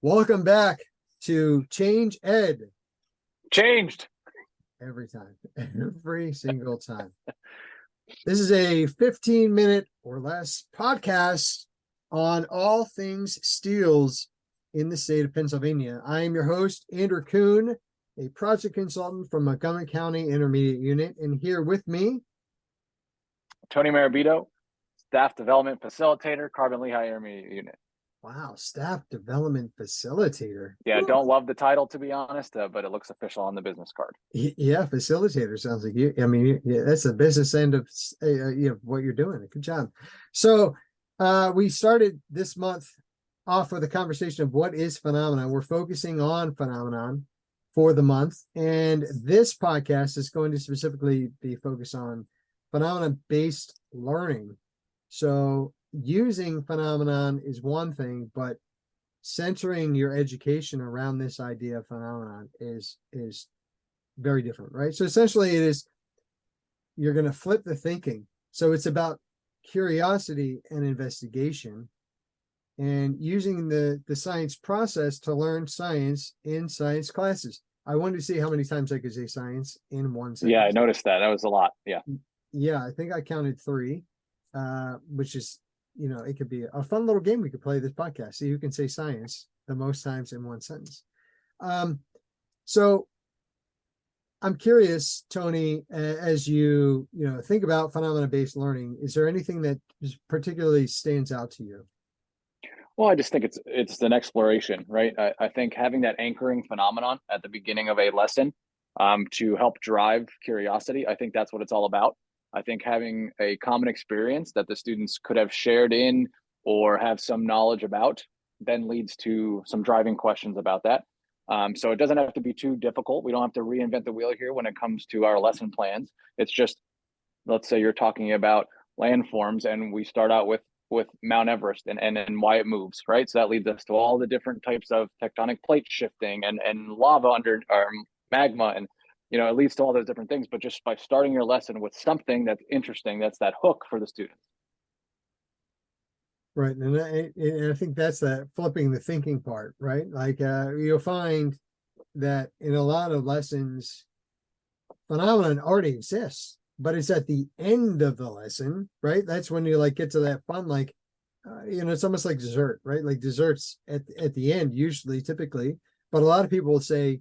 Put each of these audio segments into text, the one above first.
Welcome back to Change Ed. Changed. Every time, every single time. This is a 15-minute or less podcast on all things steels in the state of Pennsylvania. I am your host, Andrew Kuhn, a project consultant from Montgomery County Intermediate Unit, and here with me, Tony Marabito, Staff Development Facilitator, Carbon Lehigh Intermediate Unit. wow, Staff Development Facilitator. Yeah, Woo. don't love the title, to be honest, but it looks official on the business card. Yeah, facilitator sounds like you. I mean, yeah, that's the business end of what you're doing. Good job. So we started this month off with a conversation of what is phenomenon. We're focusing on phenomenon for the month, and this podcast is going to specifically be focused on phenomenon-based learning. So using phenomenon is one thing, but centering your education around this idea of phenomenon is very different, right? So essentially it is, you're going to flip the thinking. So it's about curiosity and investigation and using the science process to learn science in science classes. I wanted to see how many times I could say science in one sentence. Yeah, I noticed that. That was a lot. Yeah. Yeah, I think I counted 3, which is, it could be a fun little game we could play this podcast. See who can say science the most times in one sentence. So I'm curious, Tony, as you think about phenomena-based learning, is there anything that particularly stands out to you? Well, I just think it's an exploration, right? I think having that anchoring phenomenon at the beginning of a lesson to help drive curiosity, I think that's what it's all about. I think having a common experience that the students could have shared in or have some knowledge about then leads to some driving questions about that. So it doesn't have to be too difficult. We don't have to reinvent the wheel here when it comes to our lesson plans. It's just, let's say you're talking about landforms and we start out with Mount Everest and why it moves, right? So that leads us to all the different types of tectonic plate shifting and lava under or magma, and it leads to all those different things. But just by starting your lesson with something that's interesting, that's that hook for the students. Right, and I think that's that flipping the thinking part, right? Like you'll find that in a lot of lessons, phenomenon already exists, but it's at the end of the lesson, right? That's when you get to that fun, it's almost like dessert, right? Like desserts at the end, usually, typically, but a lot of people will say,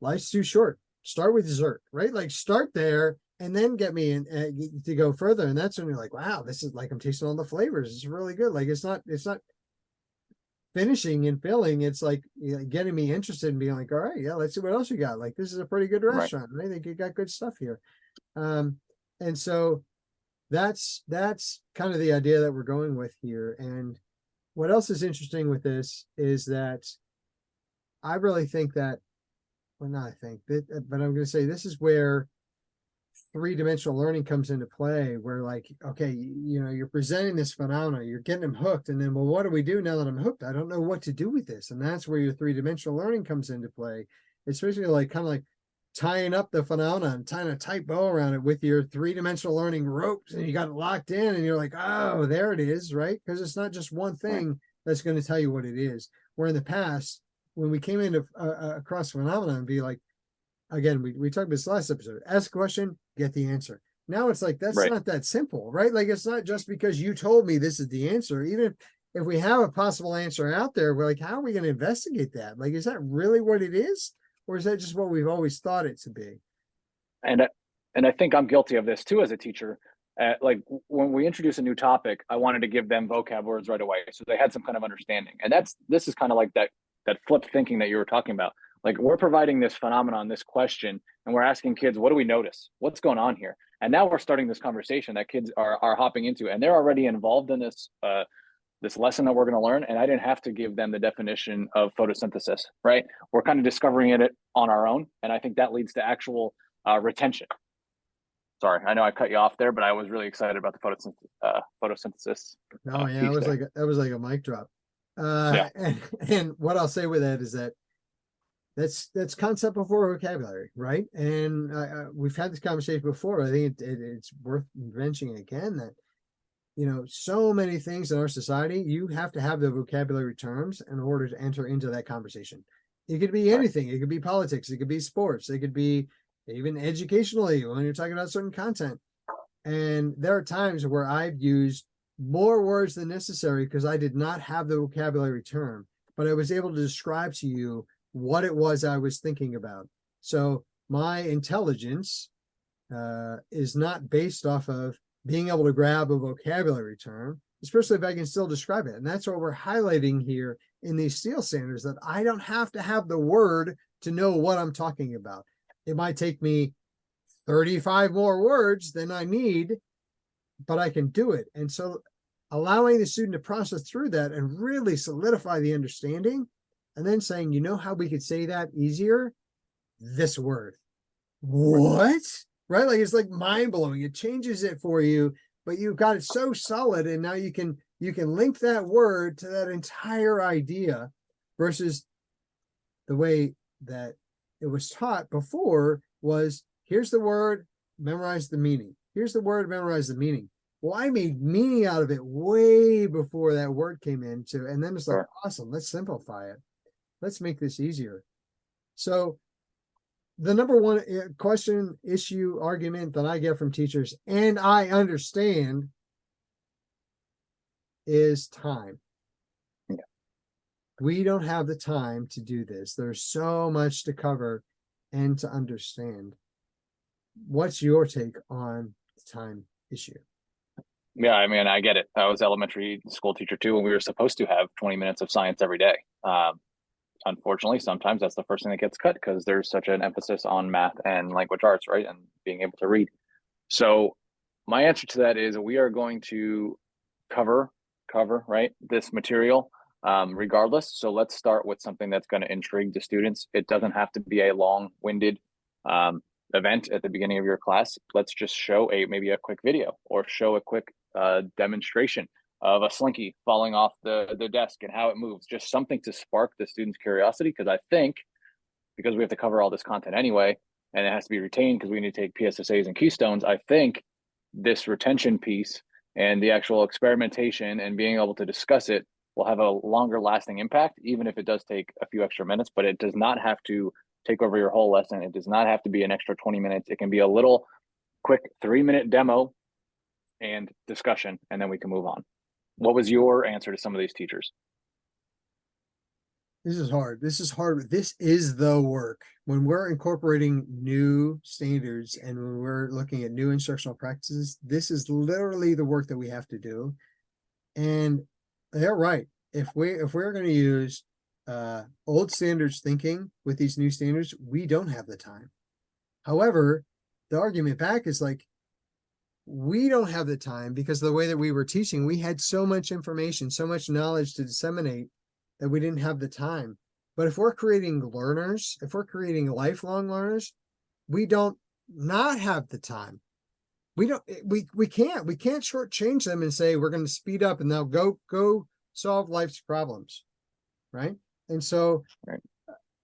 life's too short. Start with dessert, right? Like start there and then get me in to go further. And that's when you're like, wow, this is like, I'm tasting all the flavors. It's really good. Like it's not finishing and filling. It's like getting me interested and being like, all right, yeah, let's see what else you got. Like, this is a pretty good restaurant. Right? I think you got good stuff here. And so that's kind of the idea that we're going with here. And what else is interesting with this is that I really think that, well, not I think that, but I'm going to say this is where three-dimensional learning comes into play, where okay, you're presenting this phenomena, you're getting them hooked, and then, well, what do we do now that I'm hooked? I don't know what to do with this. And that's where your three-dimensional learning comes into play. It's basically kind of like tying up the phenomena and tying a tight bow around it with your three-dimensional learning ropes, and you got it locked in, and you're like, oh, there it is, right? Because it's not just one thing that's going to tell you what it is. Where in the past, when we came into across phenomena and be like, again, we talked about this last episode, ask a question, get the answer. Now it's like, that's not that simple, right? Like, it's not just because you told me this is the answer. Even if we have a possible answer out there, we're like, how are we going to investigate that? Like, is that really what it is? Or is that just what we've always thought it to be? And I think I'm guilty of this too as a teacher. Like when we introduce a new topic, I wanted to give them vocab words right away, so they had some kind of understanding. And this is kind of like that flip thinking that you were talking about. Like, we're providing this phenomenon, this question, and we're asking kids, what do we notice? What's going on here? And now we're starting this conversation that kids are hopping into, and they're already involved in this this lesson that we're going to learn. And I didn't have to give them the definition of photosynthesis, right? We're kind of discovering it on our own. And I think that leads to actual retention. Sorry, I know I cut you off there, but I was really excited about the photosynthesis. Oh yeah, that was like a mic drop. Yeah. And what I'll say with that is that that's concept before vocabulary, right? And we've had this conversation before. I think it's worth mentioning again that so many things in our society, you have to have the vocabulary terms in order to enter into that conversation. It could be Right. anything. It could be politics. It could be sports. It could be even educationally when you're talking about certain content. And there are times where I've used more words than necessary because I did not have the vocabulary term, but I was able to describe to you what it was I was thinking about. So my intelligence is not based off of being able to grab a vocabulary term, especially if I can still describe it. And that's what we're highlighting here in these steel standards, that I don't have to have the word to know what I'm talking about. It might take me 35 more words than I need, but I can do it. And so allowing the student to process through that and really solidify the understanding, and then saying, how we could say that easier? This word. What? Right? Like, it's like mind blowing. It changes it for you, but you've got it so solid. And now you can link that word to that entire idea, versus the way that it was taught before was, here's the word, memorize the meaning. Here's the word, memorize the meaning. Well, I made meaning out of it way before that word came into, and then it's like, awesome, let's simplify it. Let's make this easier. So the number one question, issue, argument that I get from teachers, and I understand, is time. Yeah. We don't have the time to do this. There's so much to cover and to understand. What's your take on the time issue? Yeah, I mean, I get it. I was elementary school teacher too, and we were supposed to have 20 minutes of science every day. Unfortunately, sometimes that's the first thing that gets cut because there's such an emphasis on math and language arts, right? And being able to read. So my answer to that is we are going to cover, right, this material regardless. So let's start with something that's going to intrigue the students. It doesn't have to be a long-winded event at the beginning of your class. Let's just show maybe a quick video or show a quick demonstration of a slinky falling off the desk and how it moves. Just something to spark the students' curiosity, because I think, because we have to cover all this content anyway, and it has to be retained because we need to take PSSAs and keystones, I think this retention piece and the actual experimentation and being able to discuss it will have a longer lasting impact, even if it does take a few extra minutes. But it does not have to take over your whole lesson. It does not have to be an extra 20 minutes. It can be a little quick 3-minute demo and discussion, and then we can move on. What was your answer to some of these teachers? This is hard. This is the work. When we're incorporating new standards and when we're looking at new instructional practices, this is literally the work that we have to do. And they're right. If we're going to use old standards thinking with these new standards, we don't have the time. However, the argument back is like, we don't have the time because of the way that we were teaching, we had so much information, so much knowledge to disseminate that we didn't have the time. But if we're creating learners, if we're creating lifelong learners, we don't not have the time. We can't shortchange them and say we're going to speed up and now go solve life's problems, right? And so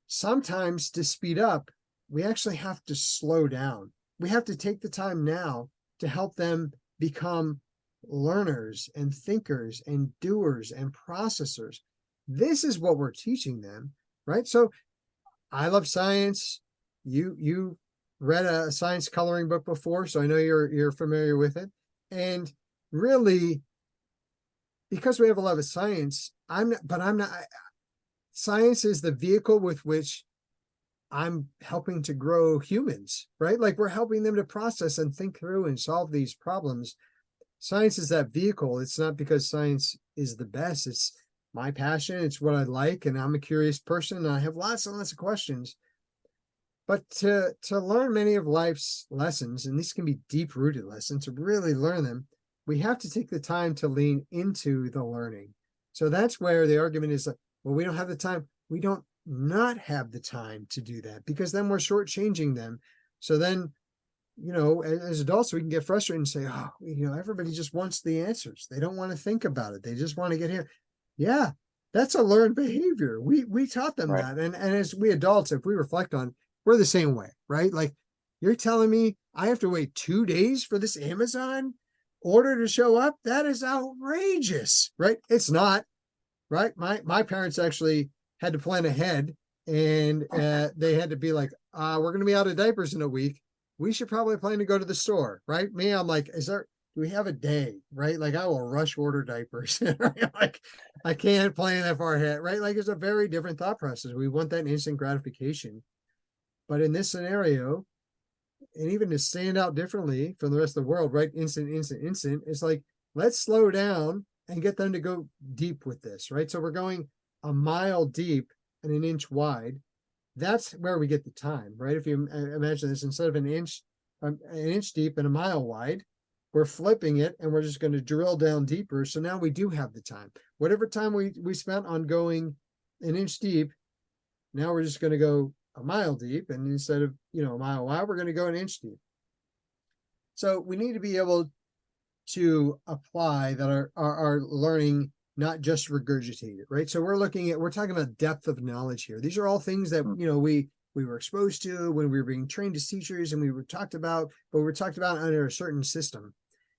sometimes to speed up, we actually have to slow down. We have to take the time now to help them become learners and thinkers and doers and processors. This is what we're teaching them, right? So I love science. You read a science coloring book before, so I know you're familiar with it. And really, because we have a lot of science, I'm not. Science is the vehicle with which I'm helping to grow humans, right? Like, we're helping them to process and think through and solve these problems. Science is that vehicle. It's not because science is the best. It's my passion. It's what I like. And I'm a curious person. And I have lots and lots of questions. But to learn many of life's lessons, and these can be deep-rooted lessons, to really learn them, we have to take the time to lean into the learning. So that's where the argument is like, well, we don't have the time. We don't not have the time to do that, because then we're shortchanging them. So then, as adults, we can get frustrated and say, oh, everybody just wants the answers. They don't want to think about it. They just want to get here. Yeah, that's a learned behavior. We taught them that. And as we adults, if we reflect on, we're the same way, right? Like, you're telling me I have to wait 2 days for this Amazon order to show up, that is outrageous, right? It's not, right? My parents actually had to plan ahead, and they had to be like, we're going to be out of diapers in a week. We should probably plan to go to the store, right? Me, I'm like, do we have a day, right? Like I will rush order diapers. Right? Like I can't plan that far ahead, right? Like it's a very different thought process. We want that instant gratification. But in this scenario, and even to stand out differently from the rest of the world, right? Instant, it's like, let's slow down and get them to go deep with this, right? So we're going a mile deep and an inch wide. That's where we get the time, right? If you imagine this, instead of an inch deep and a mile wide, we're flipping it and we're just going to drill down deeper. So now we do have the time. Whatever time we spent on going an inch deep, now we're just going to go a mile deep, and instead of a mile wide, we're going to go an inch deep. So we need to be able to apply that our learning, not just regurgitate it, right? So we're talking about depth of knowledge here. These are all things that we were exposed to when we were being trained as teachers, and we were talked about, but we were talked about under a certain system.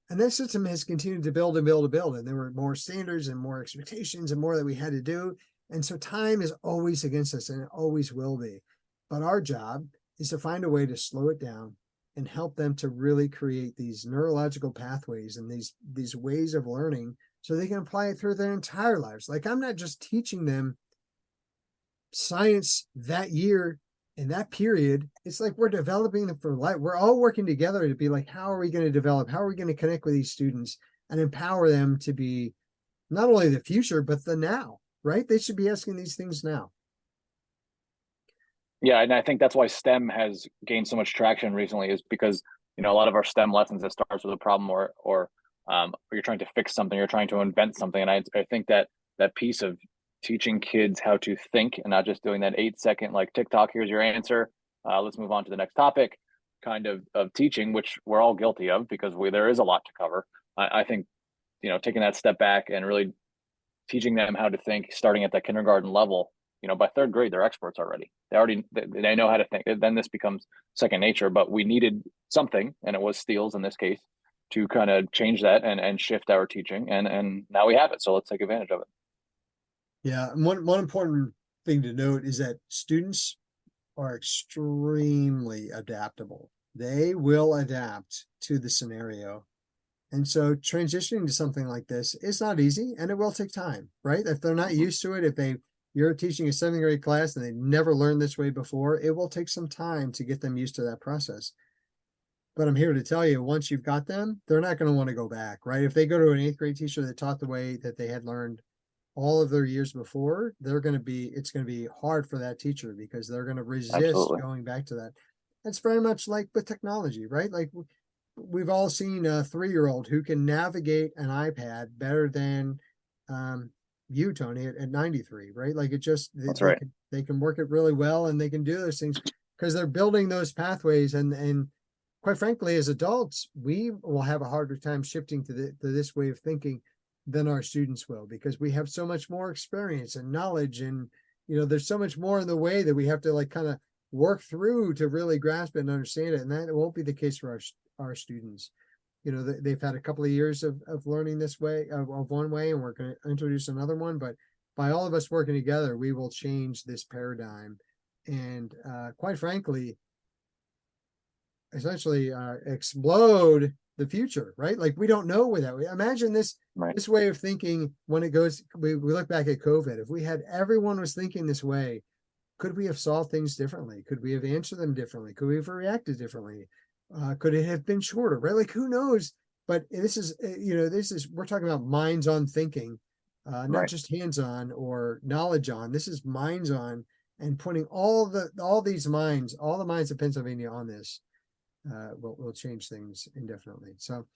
And that system has continued to build and build and build. And there were more standards and more expectations and more that we had to do. And so time is always against us, and it always will be. But our job is to find a way to slow it down and help them to really create these neurological pathways and these ways of learning so they can apply it through their entire lives. Like I'm not just teaching them science that year in that period. It's like we're developing them for life. We're all working together to be like, how are we going to develop? How are we going to connect with these students and empower them to be not only the future, but the now, right? They should be asking these things now. Yeah, and I think that's why STEM has gained so much traction recently, is because a lot of our STEM lessons, it starts with a problem or you're trying to fix something, you're trying to invent something, and I think that piece of teaching kids how to think and not just doing that 8-second like TikTok, here's your answer, let's move on to the next topic kind of teaching, which we're all guilty of because there is a lot to cover. I think taking that step back and really teaching them how to think, starting at that kindergarten level. By third grade, they're experts already. They know how to think. Then this becomes second nature. But we needed something, and it was Steele's in this case, to kind of change that and shift our teaching. And now we have it. So let's take advantage of it. Yeah, and one important thing to note is that students are extremely adaptable. They will adapt to the scenario. And so transitioning to something like this is not easy, and it will take time, right? If they're not used to it, if you're teaching a 7th grade class and they never learned this way before, it will take some time to get them used to that process. But I'm here to tell you, once you've got them, they're not going to want to go back, right? If they go to an 8th grade teacher that taught the way that they had learned all of their years before, it's going to be hard for that teacher because they're going to resist Absolutely. going back to that. It's very much like with technology, right? Like we've all seen a 3-year-old who can navigate an iPad better than you, Tony, at 93, right? Like it just, That's right. they can work it really well, and they can do those things because they're building those pathways. And quite frankly, as adults, we will have a harder time shifting to this way of thinking than our students will, because we have so much more experience and knowledge, and there's so much more in the way that we have to like kind of work through to really grasp it and understand it. And that won't be the case for our students. They've had a couple of years of learning this way of one way, and we're going to introduce another one, but by all of us working together, we will change this paradigm and quite frankly, essentially explode the future, right? Like we don't know where that way. Imagine this way of thinking when it goes, we look back at COVID. If we had everyone was thinking this way, could we have solved things differently? Could we have answered them differently? Could we have reacted differently? Could it have been shorter, right? Like who knows? But this is, we're talking about minds on thinking, not just hands on or knowledge on. This is minds on, and putting all the minds of Pennsylvania on this will change things indefinitely. So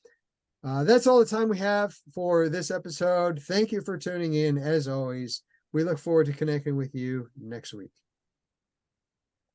that's all the time we have for this episode. Thank you for tuning in. As always, we look forward to connecting with you next week.